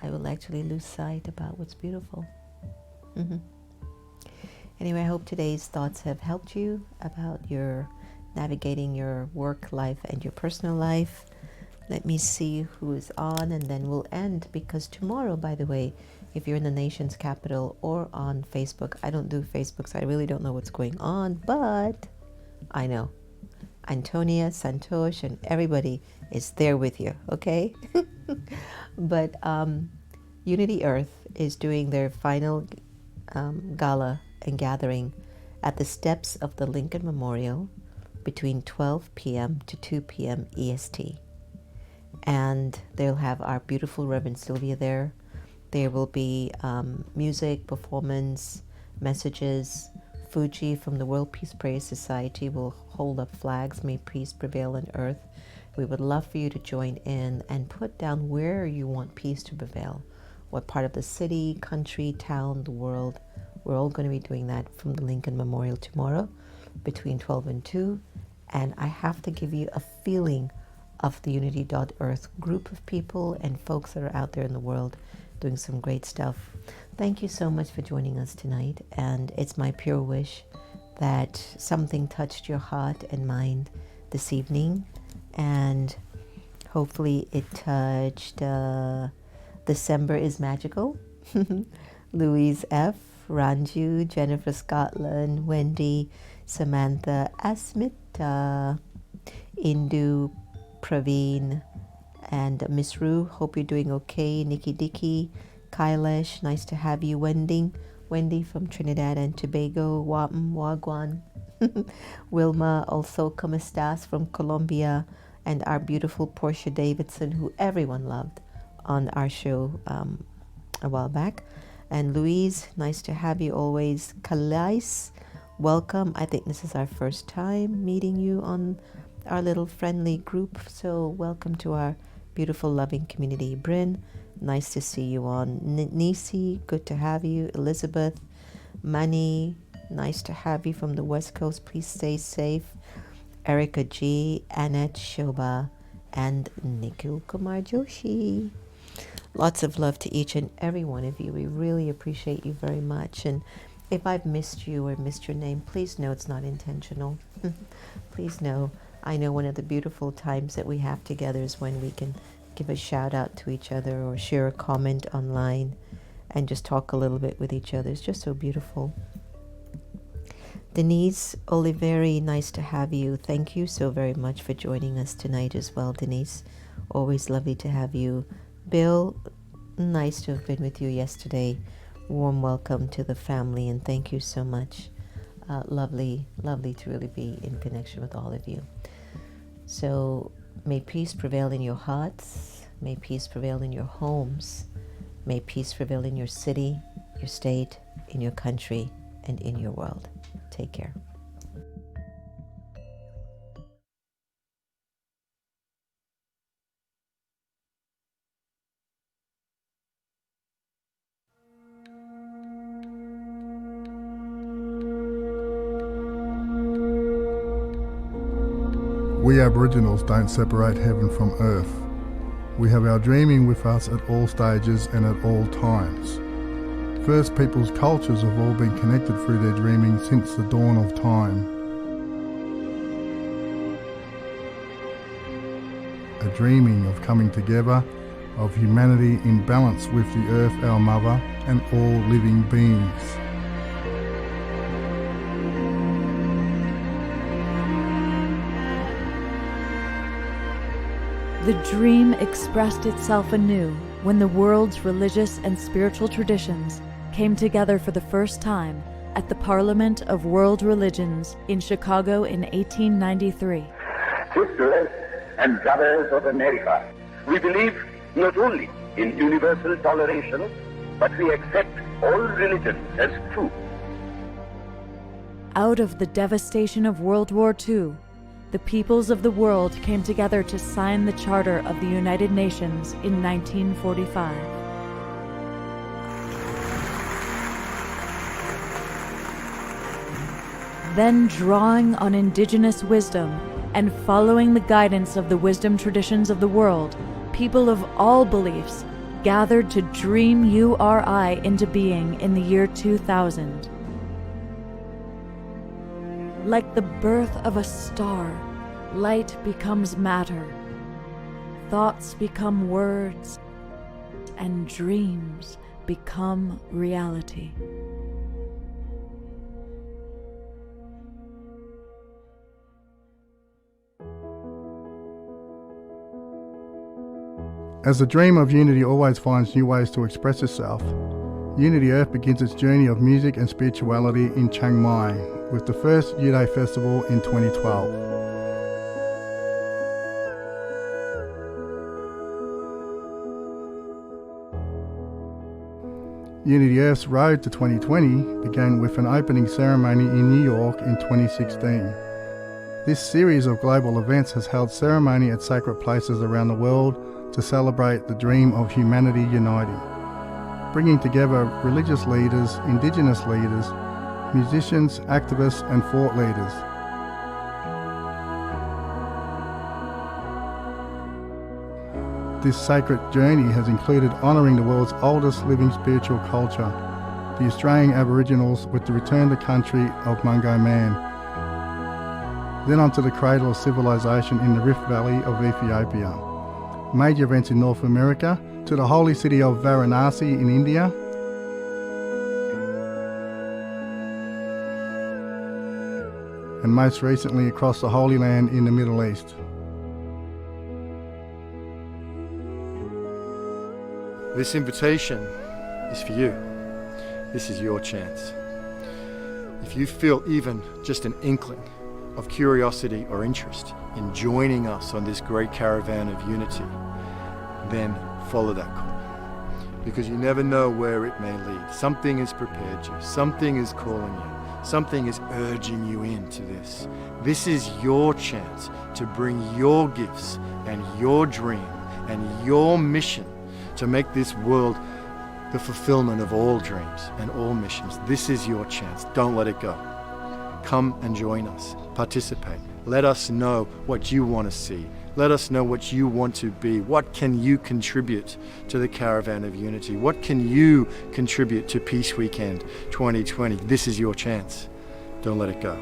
Speaker 2: I will actually lose sight about what's beautiful. Anyway, I hope today's thoughts have helped you about your navigating your work life and your personal life. Let me see who is on, and then we'll end, because tomorrow, by the way, if you're in the nation's capital or on Facebook, I don't do Facebook, so I really don't know what's going on, but I know Antonia, Santosh, and everybody is there with you, okay? But Unity Earth is doing their final gala and gathering at the steps of the Lincoln Memorial between 12 p.m. to 2 p.m. EST. and they'll have our beautiful Reverend Sylvia there. There will be music, performance, messages. Fuji from the World Peace Prayer Society will hold up flags, may peace prevail on earth. We would love for you to join in and put down where you want peace to prevail. What part of the city, country, town, the world. We're all going to be doing that from the Lincoln Memorial tomorrow between 12 and 2. And I have to give you a feeling of the Unity.Earth group of people and folks that are out there in the world doing some great stuff. Thank you so much for joining us tonight. And it's my pure wish that something touched your heart and mind this evening. And hopefully it touched December is Magical. Louise F., Ranju, Jennifer Scotland, Wendy, Samantha, Asmita, Indu, Praveen, and Miss Rue. Hope you're doing okay. Nikki Dicky, Kailesh, nice to have you. Wendy from Trinidad and Tobago, Wagwan. Wilma, also como estas from Colombia, and our beautiful Portia Davidson, who everyone loved on our show a while back. And Louise, nice to have you always. Calais, welcome. I think this is our first time meeting you on our little friendly group, so welcome to our beautiful, loving community. Bryn, nice to see you on. Nisi, good to have you. Elizabeth, Mani, nice to have you from the West Coast. Please stay safe. Erica G, Annette Shoba, and Nikhil Kumar Joshi. Lots of love to each and every one of you. We really appreciate you very much. And if I've missed you or missed your name, please know it's not intentional. Please know. I know one of the beautiful times that we have together is when we can give a shout out to each other or share a comment online and just talk a little bit with each other. It's just so beautiful. Denise Oliveri, nice to have you. Thank you so very much for joining us tonight as well, Denise. Always lovely to have you. Bill, nice to have been with you yesterday. Warm welcome to the family, and thank you so much. Lovely to really be in connection with all of you. So may peace prevail in your hearts. May peace prevail in your homes. May peace prevail in your city, your state, in your country, and in your world. Take care.
Speaker 5: We Aboriginals don't separate heaven from earth. We have our dreaming with us at all stages and at all times. First Peoples' cultures have all been connected through their dreaming since the dawn of time. A dreaming of coming together, of humanity in balance with the earth, our mother, and all living beings.
Speaker 6: The dream expressed itself anew when the world's religious and spiritual traditions came together for the first time at the Parliament of World Religions in Chicago in 1893.
Speaker 7: Sisters and brothers of America, we believe not only in universal toleration, but we accept all religions as true.
Speaker 6: Out of the devastation of World War II, the peoples of the world came together to sign the Charter of the United Nations in 1945. Then, drawing on indigenous wisdom and following the guidance of the wisdom traditions of the world, people of all beliefs gathered to dream URI into being in the year 2000. Like the birth of a star, light becomes matter, thoughts become words, and dreams become reality.
Speaker 5: As the dream of unity always finds new ways to express itself, Unity Earth begins its journey of music and spirituality in Chiang Mai with the first U-Day Festival in 2012. Unity Earth's road to 2020 began with an opening ceremony in New York in 2016. This series of global events has held ceremony at sacred places around the world to celebrate the dream of humanity uniting, bringing together religious leaders, Indigenous leaders, musicians, activists and thought leaders. This sacred journey has included honouring the world's oldest living spiritual culture, the Australian Aboriginals, with the return to country of Mungo Man, then onto the cradle of civilization in the Rift Valley of Ethiopia, major events in North America, to the holy city of Varanasi in India, and most recently across the Holy Land in the Middle East.
Speaker 8: This invitation is for you. This is your chance. If you feel even just an inkling of curiosity or interest in joining us on this great caravan of unity, then follow that call. Because you never know where it may lead. Something has prepared you. Something is calling you. Something is urging you into this. This is your chance to bring your gifts and your dream and your mission to make this world the fulfillment of all dreams and all missions. This is your chance. Don't let it go. Come and join us. Participate. Let us know what you want to see. Let us know what you want to be. What can you contribute to the Caravan of Unity? What can you contribute to Peace Weekend 2020? This is your chance. Don't let it go.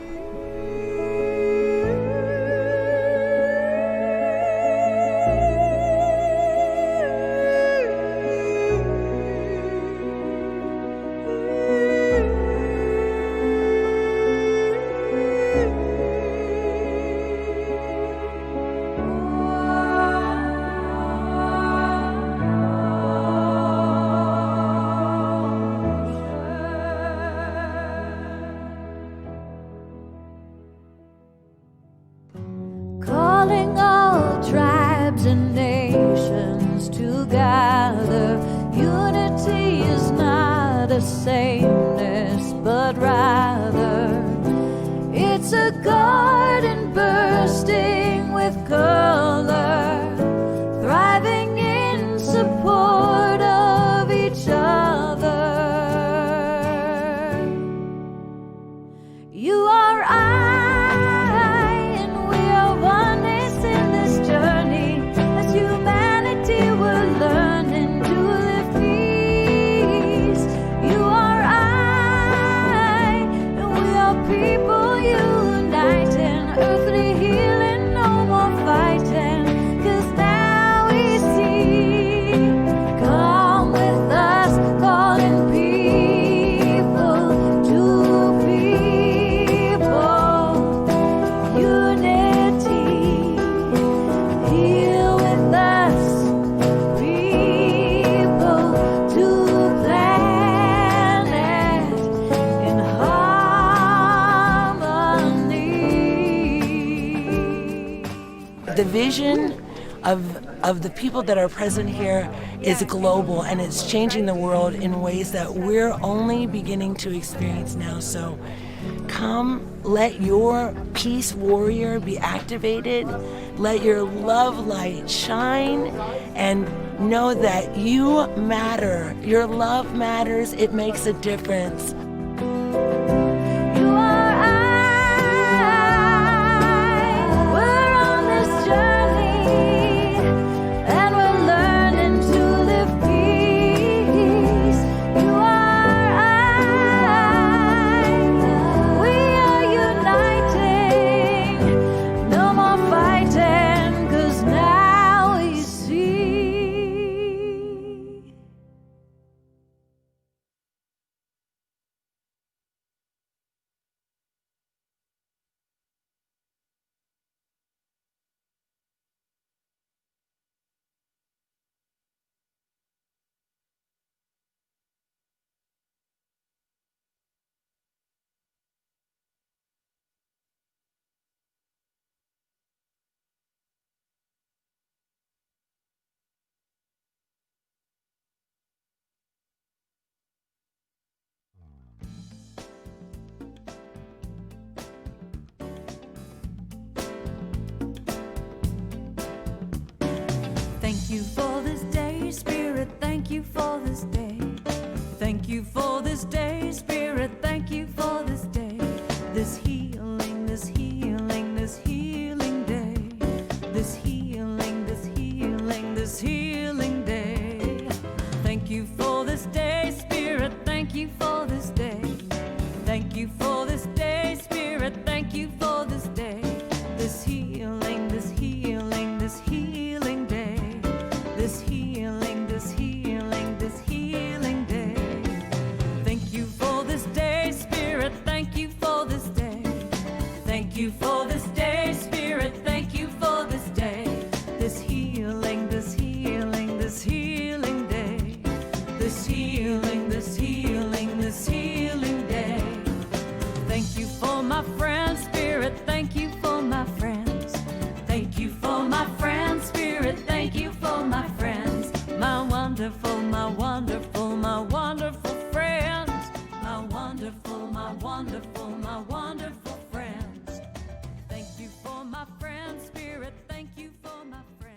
Speaker 6: Calling all tribes and nations to gather. Unity is not a sameness, but rather it's a garden bursting with color, thriving in support of each other. You are
Speaker 9: the vision of the people that are present here is global, and it's changing the world in ways that we're only beginning to experience now. So come, let your peace warrior be activated, let your love light shine, and know that you matter. Your love matters. It makes a difference.
Speaker 1: Thank you for this day, Spirit. Thank you for this day. Thank you for this day, Spirit. Thank you for this day. This healing, this healing, this healing day. This healing, this healing, this healing day. Thank you for this day, Spirit. Thank you for this day. Thank you for this day, Spirit. Thank you for this day. This healing, this healing, this healing day. This healing, this healing, this healing day. Thank you for this day, Spirit. Thank you for this day. Thank you for this day, Spirit. Thank you for this day. This healing, this healing, this healing day. This healing, this healing, this healing day. Thank you for my friends, Spirit. Thank you for my friends. Thank you for my friends, Spirit. Thank you for my friends. My wonderful, my wonderful, my wonderful friends. My wonderful, my wonderful, my wonderful friends. Thank you for my friends, Spirit. Thank you for my friends.